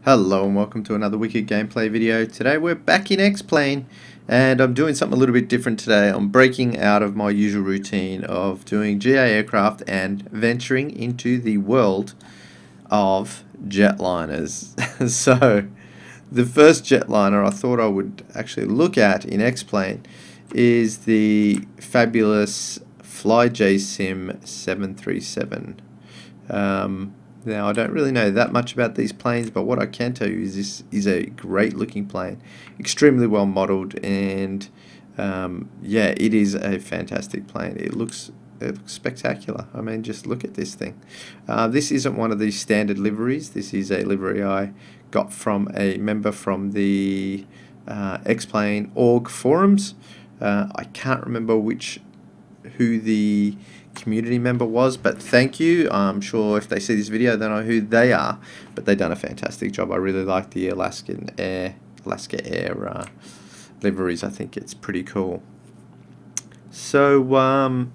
Hello and welcome to another wicked gameplay video. Today we're back in X-Plane and I'm doing something a little bit different today. I'm breaking out of my usual routine of doing GA aircraft and venturing into the world of jetliners. So the first jetliner I thought I would actually look at in X-Plane is the fabulous FlyJSim 737. Now, I don't really know that much about these planes, but what I can tell you is this is a great looking plane, extremely well modeled, and yeah, it is a fantastic plane. It looks spectacular. I mean, just look at this thing. This isn't one of these standard liveries. This is a livery I got from a member from the X-Plane org forums. I can't remember who the community member was, but thank you. I'm sure if they see this video they know who they are, but they've done a fantastic job. I really like the Alaska Air liveries. I think it's pretty cool. So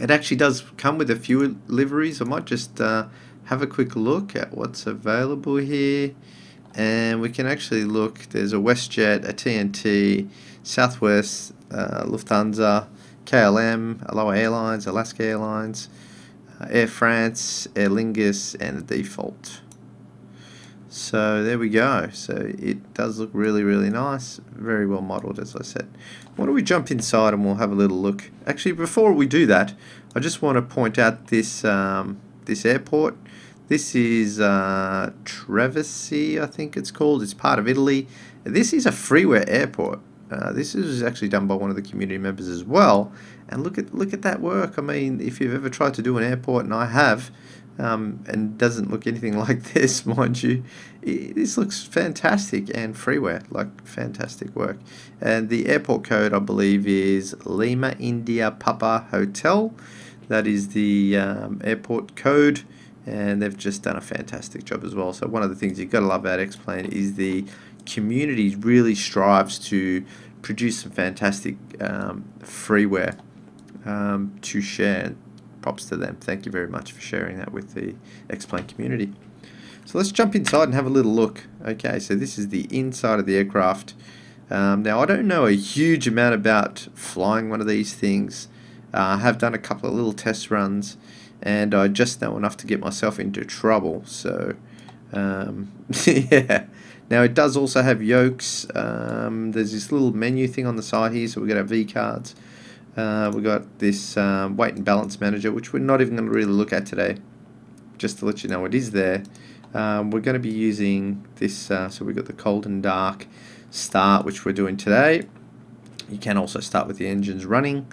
it actually does come with a few liveries. I might just have a quick look at what's available here, and we can actually look. There's a WestJet, a TNT, Southwest, Lufthansa, KLM, Aloha Airlines, Alaska Airlines, Air France, Aer Lingus, and the default. So there we go. So it does look really, really nice. Very well modeled, as I said. Why don't we jump inside and we'll have a little look. Actually, before we do that, I just want to point out this this airport. This is Treviso, I think it's called. It's part of Italy. This is a freeware airport. This is actually done by one of the community members as well, and look at that work. I mean, if you've ever tried to do an airport, and I have, and doesn't look anything like this, mind you, this looks fantastic, and freeware, like fantastic work. And the airport code, I believe, is Lima India Papa Hotel. That is the airport code, and they've just done a fantastic job as well. So one of the things you've got to love about X-Plane is the community really strives to produce some fantastic freeware to share. Props to them. Thank you very much for sharing that with the X-Plane community. So let's jump inside and have a little look. Okay, so this is the inside of the aircraft. Now, I don't know a huge amount about flying one of these things. I have done a couple of little test runs, and I just know enough to get myself into trouble. So yeah. Now it does also have yokes. There's this little menu thing on the side here, so we've got our V cards. We've got this weight and balance manager, which we're not even going to really look at today, just to let you know it is there. We're going to be using this, so we've got the cold and dark start, which we're doing today. You can also start with the engines running.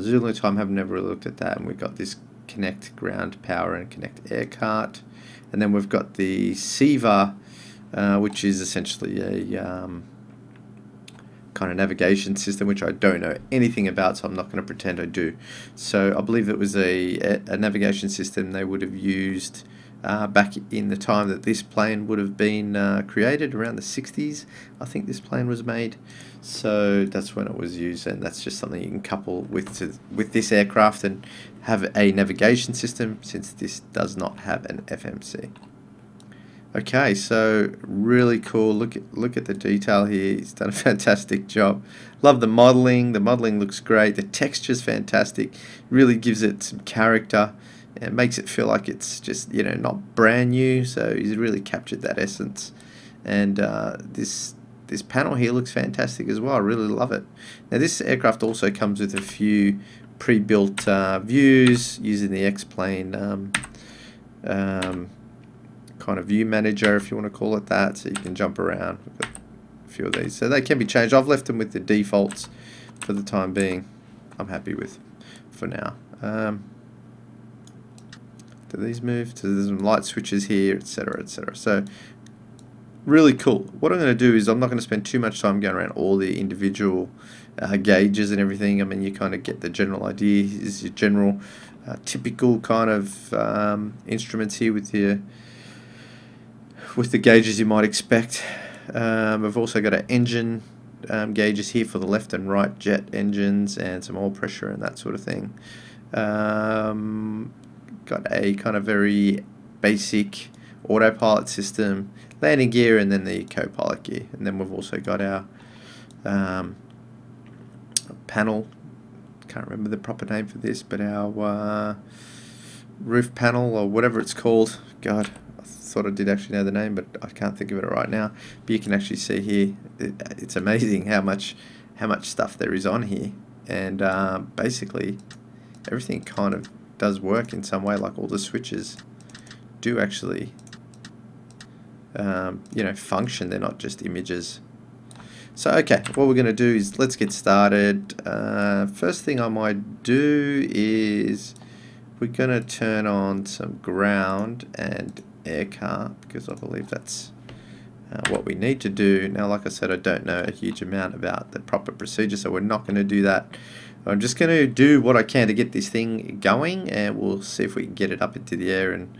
Zulu time, have never really looked at that. And we've got this connect ground power and connect air cart. And then we've got the SIVA, which is essentially a kind of navigation system, which I don't know anything about, so I'm not going to pretend I do. So I believe it was a navigation system they would have used back in the time that this plane would have been created, around the 60s. I think this plane was made. So that's when it was used, and that's just something you can couple with this aircraft and have a navigation system, since this does not have an FMC. Okay, so really cool. Look at the detail here. He's done a fantastic job. Love the modeling. The modeling looks great. The texture's fantastic. Really gives it some character. It makes it feel like it's just, you know, not brand new. So he's really captured that essence. And this panel here looks fantastic as well. I really love it. Now this aircraft also comes with a few pre-built views using the X-Plane kind of view manager, if you want to call it that, so you can jump around. We've got a few of these, so they can be changed. I've left them with the defaults for the time being. I'm happy with for now. Do these move? So there's some light switches here, etc., etc. So really cool. What I'm going to do is I'm not going to spend too much time going around all the individual gauges and everything. I mean, you kind of get the general idea. Is your general typical kind of instruments here with the gauges you might expect. We've also got an engine gauges here for the left and right jet engines, and some oil pressure and that sort of thing. Got a kind of very basic autopilot system, landing gear, and then the co-pilot gear. And then we've also got our panel, can't remember the proper name for this, but our roof panel or whatever it's called. God, I thought I did actually know the name, but I can't think of it right now. But you can actually see here, it's amazing how much stuff there is on here. And basically everything kind of does work in some way, like all the switches do actually you know, function. They're not just images. So okay, what we're going to do is let's get started. First thing I might do is we're going to turn on some ground and air car, because I believe that's what we need to do. Now, like I said, I don't know a huge amount about the proper procedure, so we're not going to do that. I'm just going to do what I can to get this thing going, and we'll see if we can get it up into the air and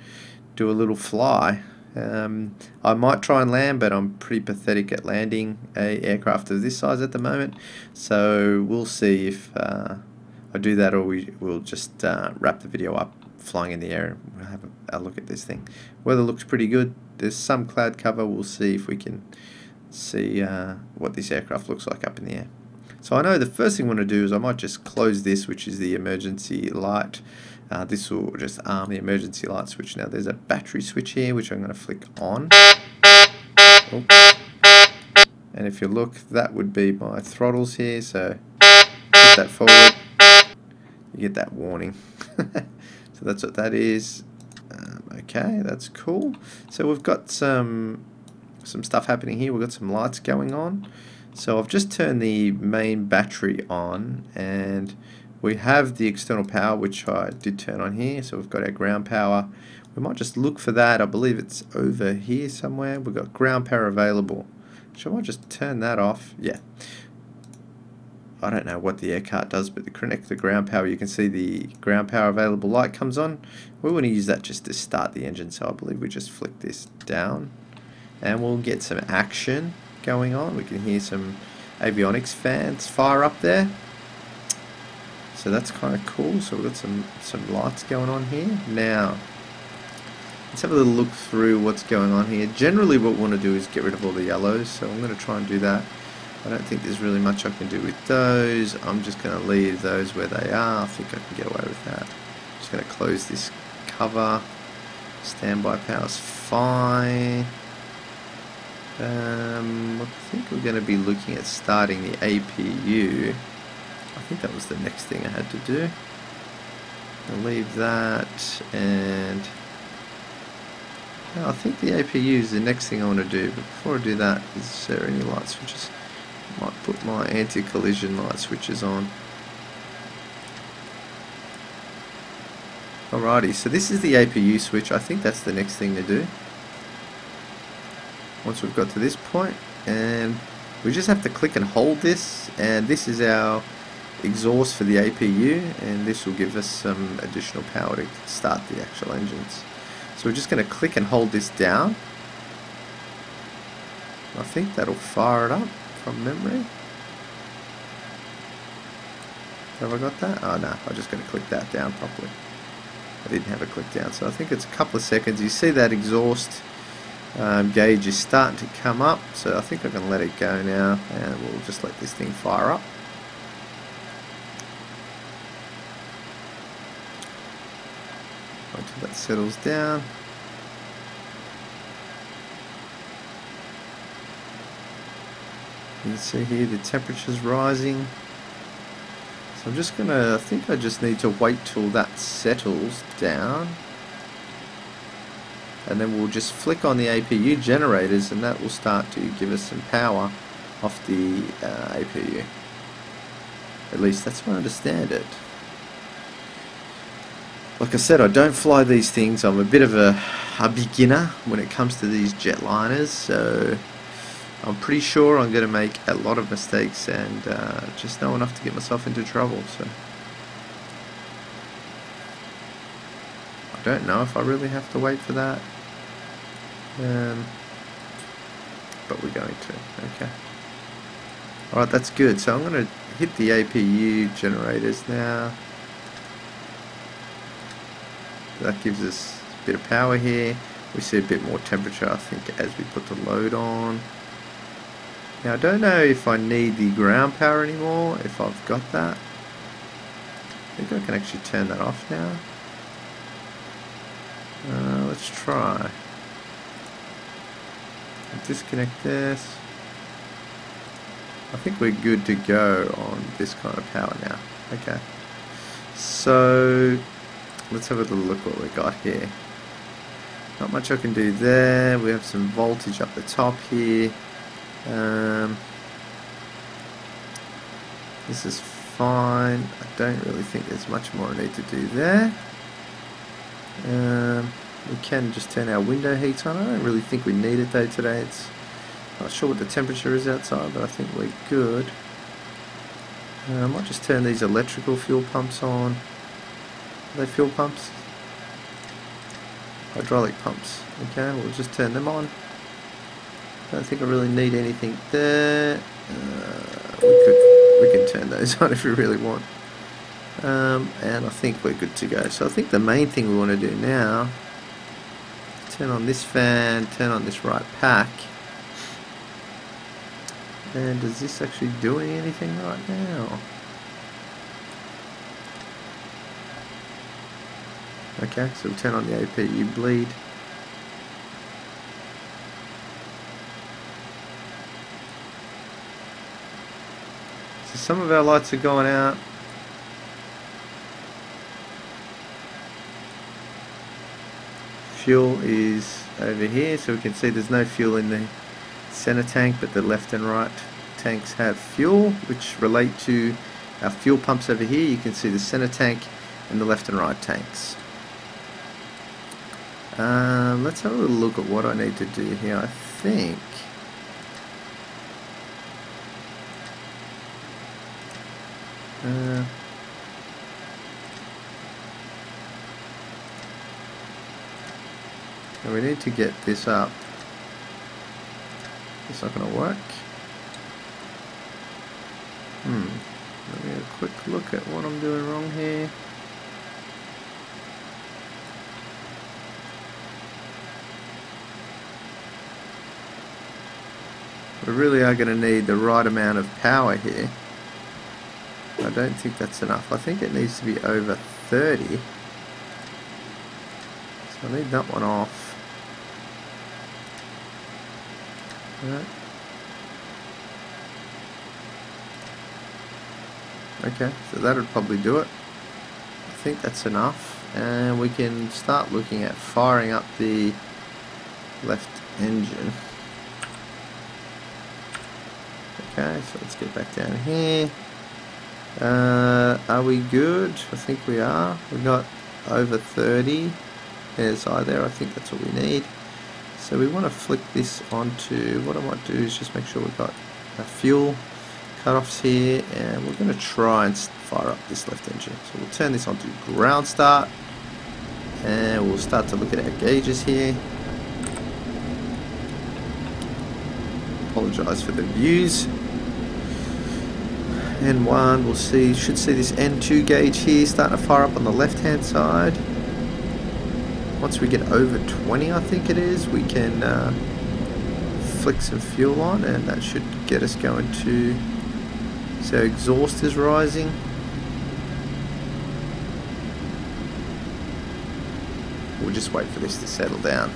do a little fly. I might try and land, but I'm pretty pathetic at landing a aircraft of this size at the moment, so we'll see if I do that, or we'll just wrap the video up flying in the air and we'll have a look at this thing. Weather looks pretty good. There's some cloud cover. We'll see if we can see what this aircraft looks like up in the air. So I know the first thing I want to do is I might just close this, which is the emergency light. This will just arm the emergency light switch. Now there's a battery switch here, which I'm going to flick on. Oh. And if you look, that would be my throttles here. So put that forward, you get that warning. So that's what that is. Okay, that's cool. So we've got some stuff happening here. We've got some lights going on. So I've just turned the main battery on, and we have the external power, which I did turn on here. So we've got our ground power. We might just look for that. I believe it's over here somewhere. We've got ground power available. So I might just turn that off. Yeah. I don't know what the air cart does, but to connect the ground power, you can see the ground power available light comes on. We want to use that just to start the engine. So I believe we just flick this down, and we'll get some action going on. We can hear some avionics fans fire up there. So that's kind of cool. So we've got some lights going on here. Now, let's have a little look through what's going on here. Generally what we want to do is get rid of all the yellows, so I'm going to try and do that. I don't think there's really much I can do with those. I'm just going to leave those where they are. I think I can get away with that. Just going to close this cover. Standby power's fine. I think we're going to be looking at starting the APU. I think that was the next thing I had to do. I'll leave that, and I think the APU is the next thing I want to do. But before I do that, is there any light switches? I might put my anti-collision light switches on. Alrighty, so this is the APU switch. I think that's the next thing to do. Once we've got to this point, and we just have to click and hold this, and this is our exhaust for the APU, and this will give us some additional power to start the actual engines. So we're just going to click and hold this down. I think that'll fire it up from memory. Have I got that? Oh no, I just got to click that down properly. I didn't have it clicked down, so I think it's a couple of seconds. You see that exhaust gauge is starting to come up, so I think I can let it go now, and we'll just let this thing fire up. Until that settles down. You can see here the temperature's rising. So I'm just gonna, I think I just need to wait till that settles down, and then we'll just flick on the APU generators, and that will start to give us some power off the APU. At least that's how I understand it. Like I said, I don't fly these things. I'm a bit of a beginner when it comes to these jetliners, so I'm pretty sure I'm going to make a lot of mistakes and just know enough to get myself into trouble. So I don't know if I really have to wait for that, but we're going to. Okay. Alright, that's good. So I'm going to hit the APU generators now. That gives us a bit of power here. we see a bit more temperature, I think, as we put the load on. Now I don't know if I need the ground power anymore, if I've got that. I think I can actually turn that off now. Let's try. Disconnect this. I think we're good to go on this kind of power now. Okay. So let's have a little look what we got here. Not much I can do there. We have some voltage up the top here. This is fine. I don't really think there's much more I need to do there. We can just turn our window heat on. I don't really think we need it though today. It's not sure what the temperature is outside, but I think we're good. I might just turn these electrical fuel pumps on. Are they fuel pumps? Hydraulic pumps. Okay, we'll just turn them on. Don't think I really need anything there. We can turn those on if we really want. And I think we're good to go. So I think the main thing we want to do now, turn on this fan, turn on this right pack. And is this actually doing anything right now? Okay, so we'll turn on the APU bleed. So some of our lights are going out. Fuel is over here, so we can see there's no fuel in the center tank, but the left and right tanks have fuel, which relate to our fuel pumps over here. You can see the center tank and the left and right tanks. Let's have a little look at what I need to do here. I think we need to get this up. It's not going to work. Let me have a quick look at what I'm doing wrong here. We really are going to need the right amount of power here. I don't think that's enough. I think it needs to be over 30. So I need that one off. Right. Okay, so that would probably do it. I think that's enough, and we can start looking at firing up the left engine. Okay, so let's get back down here. Are we good? I think we are. We got over 30 psi there. I think that's what we need. So we want to flick this onto, what I might do is just make sure we've got our fuel cut-offs here, and we're going to try and fire up this left engine. So we'll turn this onto ground start, and we'll start to look at our gauges here. Apologise for the views. N1, we'll see, should see this N2 gauge here starting to fire up on the left hand side. Once we get over 20, I think it is, we can flick some fuel on, and that should get us going to, so exhaust is rising. We'll just wait for this to settle down.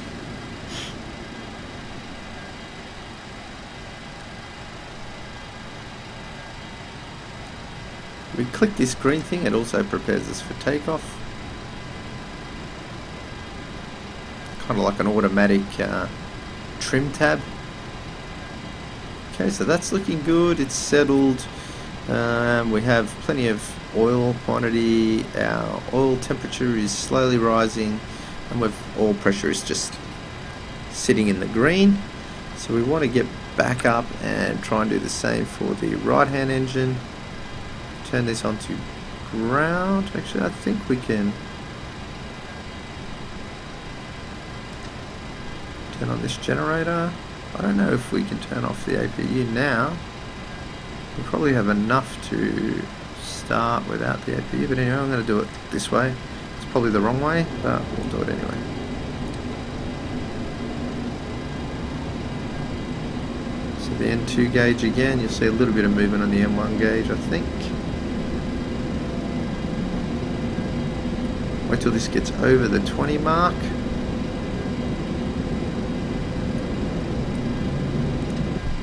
We click this green thing, it also prepares us for takeoff. Kind of like an automatic trim tab. Okay, so that's looking good, it's settled. We have plenty of oil quantity, our oil temperature is slowly rising, and oil pressure is just sitting in the green. So we want to get back up and try and do the same for the right hand engine. Turn this onto ground. Actually, I think we can turn on this generator. I don't know if we can turn off the APU now. We probably have enough to start without the APU, but anyway, I'm going to do it this way. It's probably the wrong way, but we'll do it anyway. the N2 gauge again. You'll see a little bit of movement on the M1 gauge, I think. Wait till this gets over the 20 mark.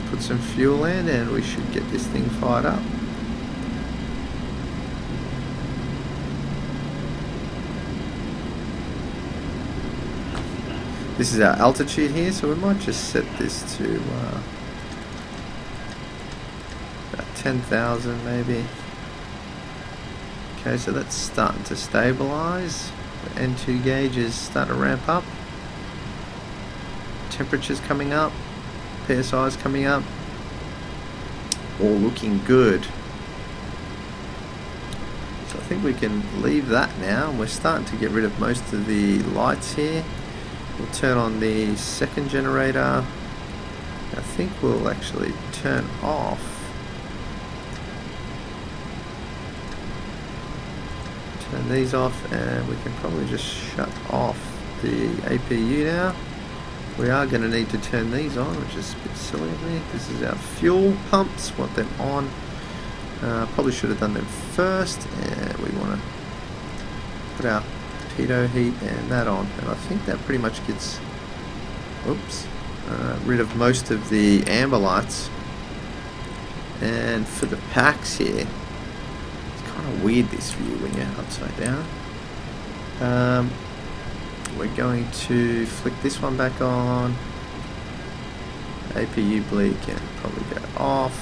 Put some fuel in and we should get this thing fired up. This is our altitude here, so we might just set this to about 10,000 maybe. Okay, so that's starting to stabilize. The N2 gauge is starting to ramp up. Temperature's coming up. PSI is coming up. All looking good. So I think we can leave that now. We're starting to get rid of most of the lights here. We'll turn on the second generator. I think we'll actually turn off. Turn these off, and we can probably just shut off the APU now. We are going to need to turn these on, which is a bit silly of me. This is our fuel pumps, want them on. Probably should have done them first, and we want to put our pitot heat and that on, and I think that pretty much gets rid of most of the amber lights. And for the packs here, kind of weird, this view when you're upside down. We're going to flick this one back on. APU bleed can probably go off.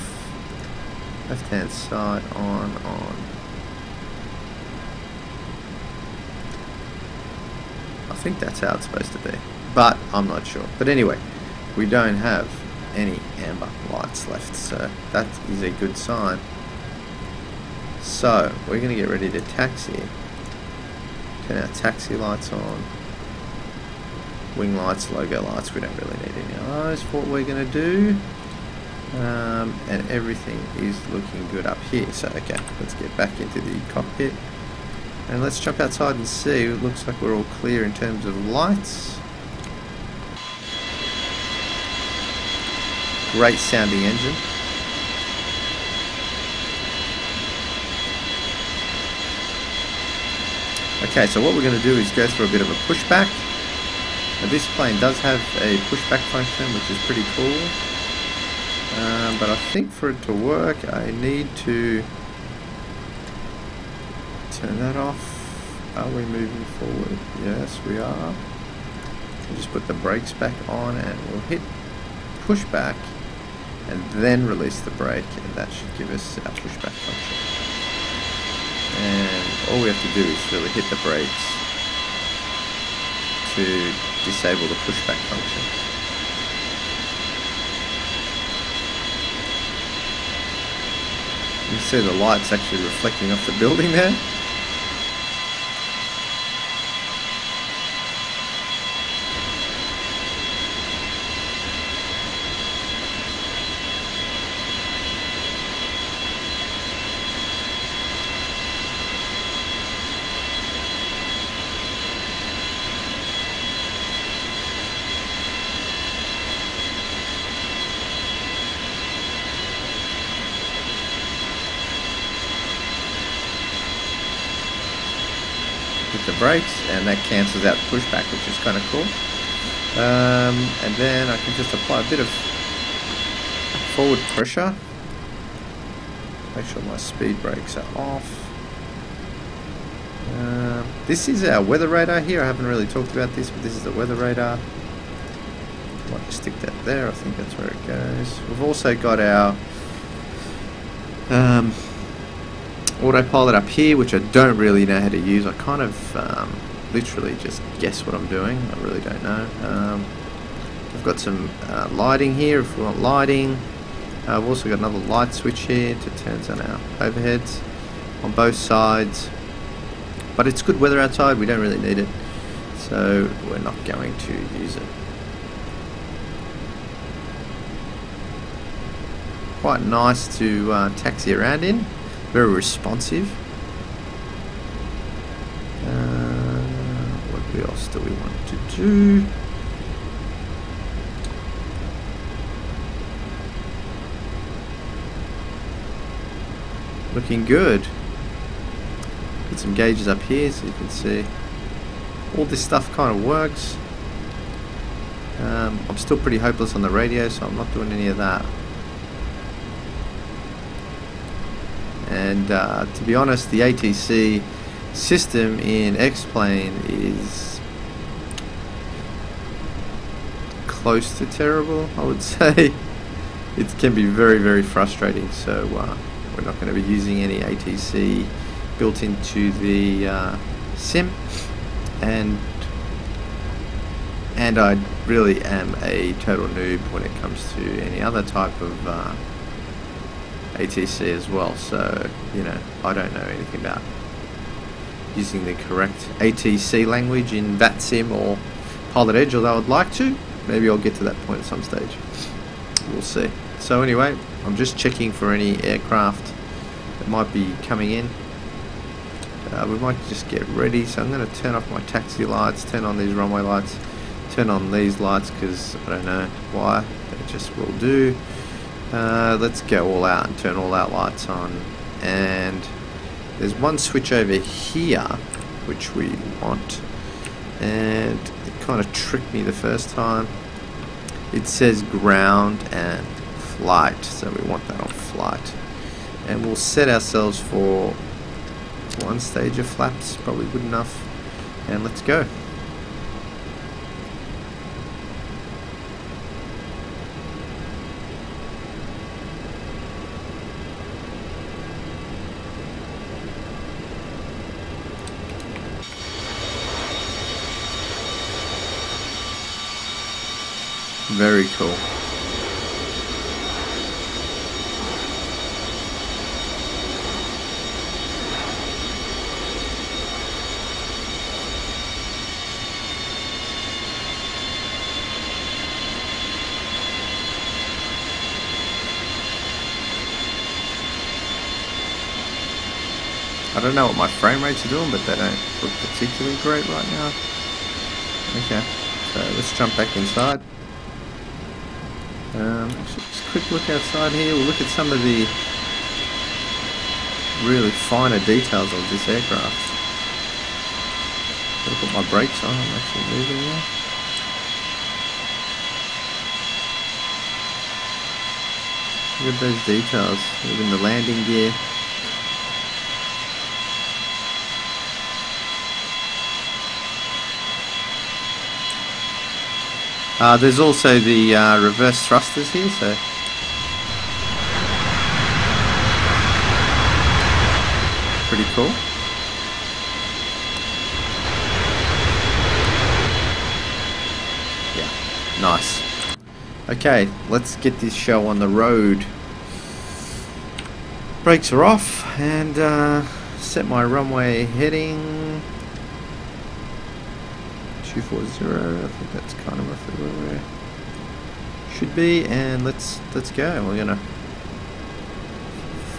Left hand side on. I think that's how it's supposed to be, but I'm not sure. But anyway, we don't have any amber lights left, so that is a good sign. So we're going to get ready to taxi. Turn our taxi lights on. Wing lights, logo lights, we don't really need any of those for what we're going to do. And everything is looking good up here. So okay, let's get back into the cockpit and let's jump outside and see. It looks like we're all clear in terms of lights. Great sounding engine. Okay, so what we're going to do is go through a bit of a pushback. Now this plane does have a pushback function, which is pretty cool. But I think for it to work, I need to turn that off. Are we moving forward? Yes, we are. We'll just put the brakes back on and we'll hit pushback and then release the brake, and that should give us our pushback function. And all we have to do is really hit the brakes to disable the pushback function. You can see the lights actually reflecting off the building there. Hit the brakes and that cancels out the pushback, which is kind of cool. And then I can just apply a bit of forward pressure. Make sure my speed brakes are off. This is our weather radar here. I haven't really talked about this, but this is the weather radar. Might just stick that there. I think that's where it goes. We've also got our autopilot up here, which I don't really know how to use. I kind of literally just guess what I'm doing. I really don't know. We've got some lighting here if we want lighting. I've also got another light switch here to turn on our overheads on both sides. But it's good weather outside, we don't really need it, so we're not going to use it. Quite nice to taxi around in. Very responsive. What else do we want to do? Looking good. Put some gauges up here so you can see all this stuff kind of works. I'm still pretty hopeless on the radio, so I'm not doing any of that. And to be honest, the ATC system in X-Plane is close to terrible, I would say. It can be very, very frustrating, so we're not going to be using any ATC built into the sim, and I really am a total noob when it comes to any other type of ATC as well, so you know, I don't know anything about using the correct ATC language in FlyJSim or Pilot Edge, although I'd like to. Maybe I'll get to that point at some stage. We'll see. So anyway, I'm just checking for any aircraft that might be coming in. We might just get ready, so I'm going to turn off my taxi lights, turn on these runway lights, turn on these lights because I don't know why, they just will do. Let's go all out and turn all out lights on, and there's one switch over here which we want, and it kind of tricked me the first time. It says ground and flight, so we want that on flight, and we'll set ourselves for one stage of flaps, probably good enough, and let's go. Very cool. I don't know what my frame rates are doing, but they don't look particularly great right now. Okay, so let's jump back inside. Actually, just a quick look outside here. We'll look at some of the really finer details of this aircraft. Gotta put my brakes on. I'm actually moving now. Look at those details, even the landing gear. There's also the reverse thrusters here, so pretty cool. Yeah, nice. Okay, let's get this show on the road. Brakes are off, and set my runway heading 240. I think that's kind of roughly where we should be, and let's go. We're gonna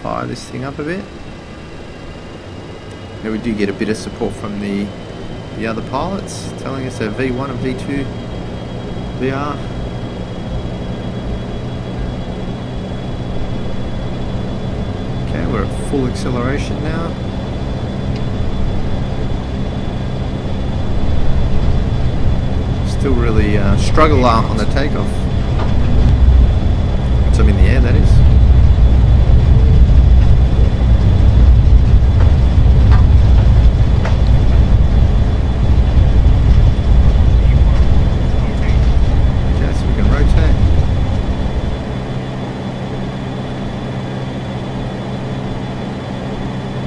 fire this thing up a bit. Now we do get a bit of support from the other pilots telling us they're V1 and V2 VR. Okay, we're at full acceleration now. Still really struggle on the takeoff. Once I'm in the air, that is. Okay, so we can rotate.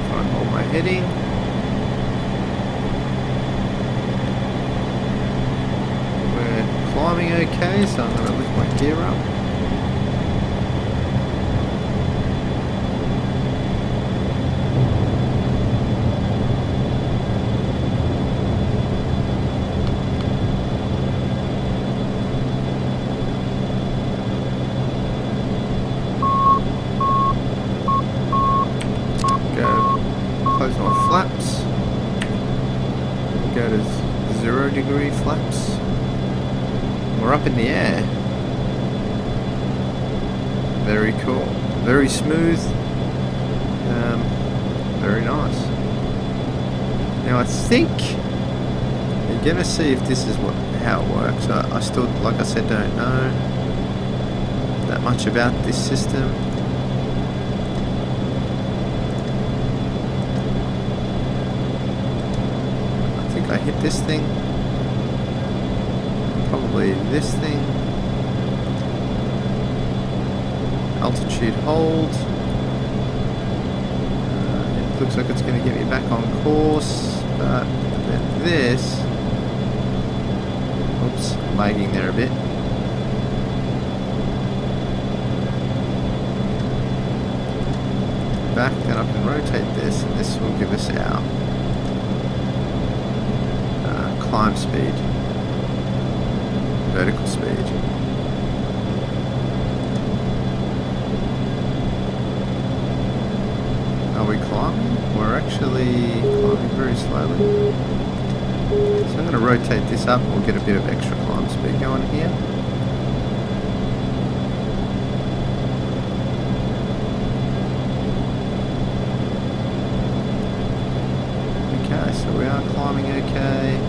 Try and hold my heading. Climbing okay, so I'm going to lift my gear up. Go close my flaps. Go to 0° flaps. We're up in the air. Very cool. Very smooth. Very nice. Now I think you're going to see if this is how it works. I still, like I said, don't know that much about this system. I think I hit this thing. Probably this thing. Altitude hold. It looks like it's going to get me back on course, but then this. Oops, lagging there a bit. Back, then I can rotate this, and this will give us our climb speed, vertical speed. Are we climbing? We're actually climbing very slowly. So I'm going to rotate this up, we'll get a bit of extra climb speed going here. Okay, so we are climbing okay.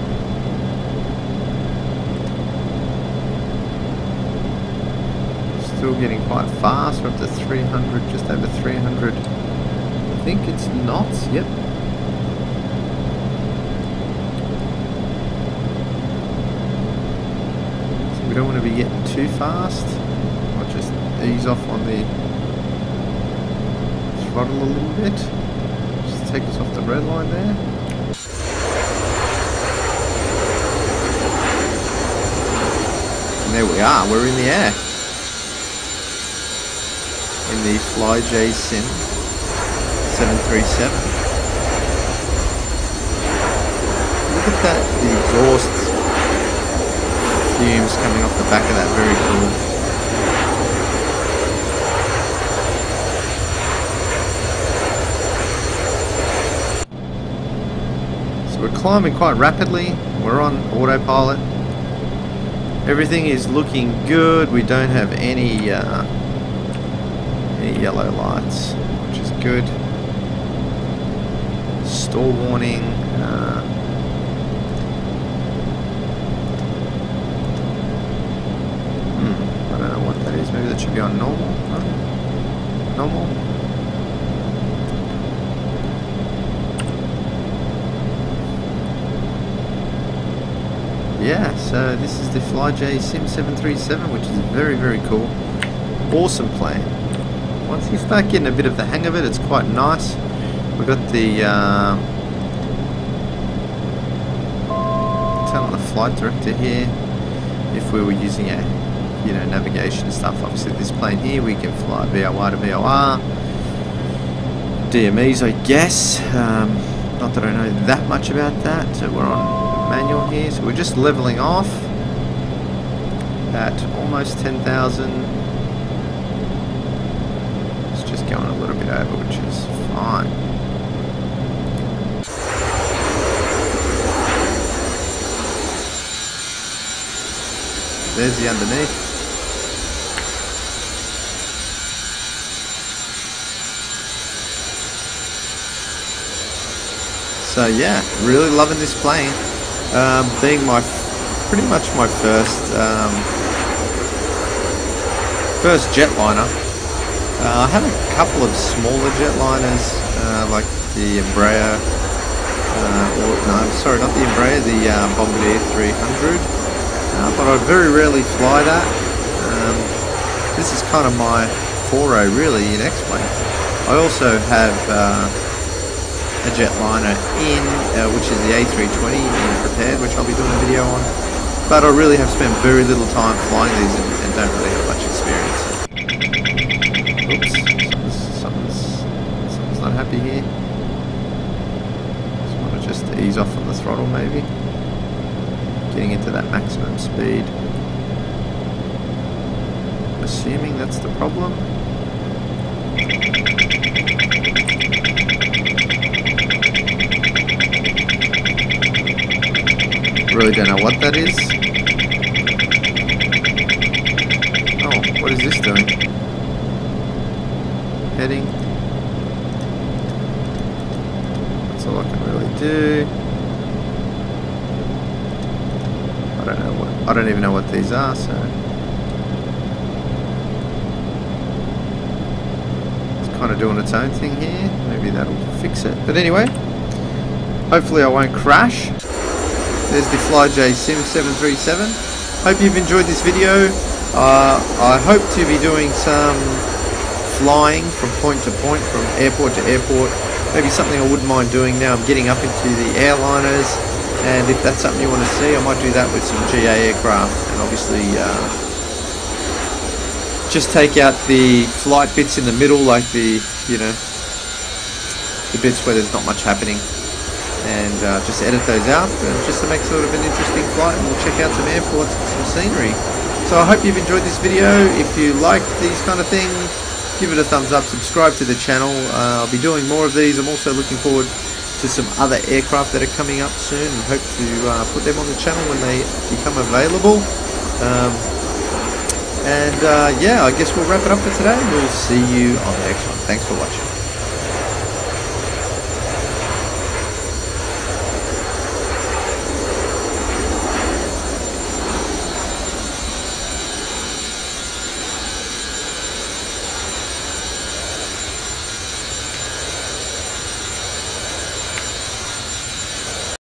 Still getting quite fast, we're up to 300, just over 300. I think it's knots, yep. So we don't want to be getting too fast. I'll just ease off on the throttle a little bit. Just take us off the red line there. And there we are, we're in the air. In the FlyJSim 737. Look at that, the exhaust fumes coming off the back of that, very cool. So we're climbing quite rapidly, we're on autopilot. Everything is looking good, we don't have any yellow lights, which is good. Stall warning. I don't know what that is. Maybe that should be on normal. Normal. Yeah, so this is the FlyJSim 737, which is very, very cool. Awesome plane. Once you start getting a bit of the hang of it, it's quite nice. We've got the turn on the flight director here. If we were using a navigation stuff, obviously this plane here we can fly VOR to VOR, DMEs I guess. Not that I know that much about that. So we're on manual here, so we're just leveling off at almost 10,000. It's just going a little bit over, which is fine. There's the underneath. So yeah, really loving this plane. Being pretty much my first jetliner. I have a couple of smaller jetliners, like the Embraer. No, sorry, not the Embraer, the Bombardier 300. But I very rarely fly that. This is kind of my foray really in X-Plane. I also have a jetliner in, which is the A320 in prepared, which I'll be doing a video on. But I really have spent very little time flying these and don't really have much experience. Oops, something's not happy here. Just want to just ease off on the throttle maybe. Getting into that maximum speed. Assuming that's the problem. Really don't know what that is. Oh, what is this doing? Heading. do. I don't even know what these are, so it's kind of doing its own thing here. Maybe that'll fix it. But anyway, hopefully I won't crash. There's the FlyJSim 737. Hope you've enjoyed this video. I hope to be doing some flying from point to point, from airport to airport. Maybe something I wouldn't mind doing now. I'm getting up into the airliners, and if that's something you want to see, I might do that with some GA aircraft, and obviously just take out the flight bits in the middle, like the, you know, the bits where there's not much happening, and just edit those out, just to make sort of an interesting flight, and we'll check out some airports and some scenery. So I hope you've enjoyed this video. If you like these kind of things, give it a thumbs up, subscribe to the channel. I'll be doing more of these. I'm also looking forward to some other aircraft that are coming up soon, and hope to put them on the channel when they become available. Yeah, I guess we'll wrap it up for today. We'll see you on the next one. Thanks for watching.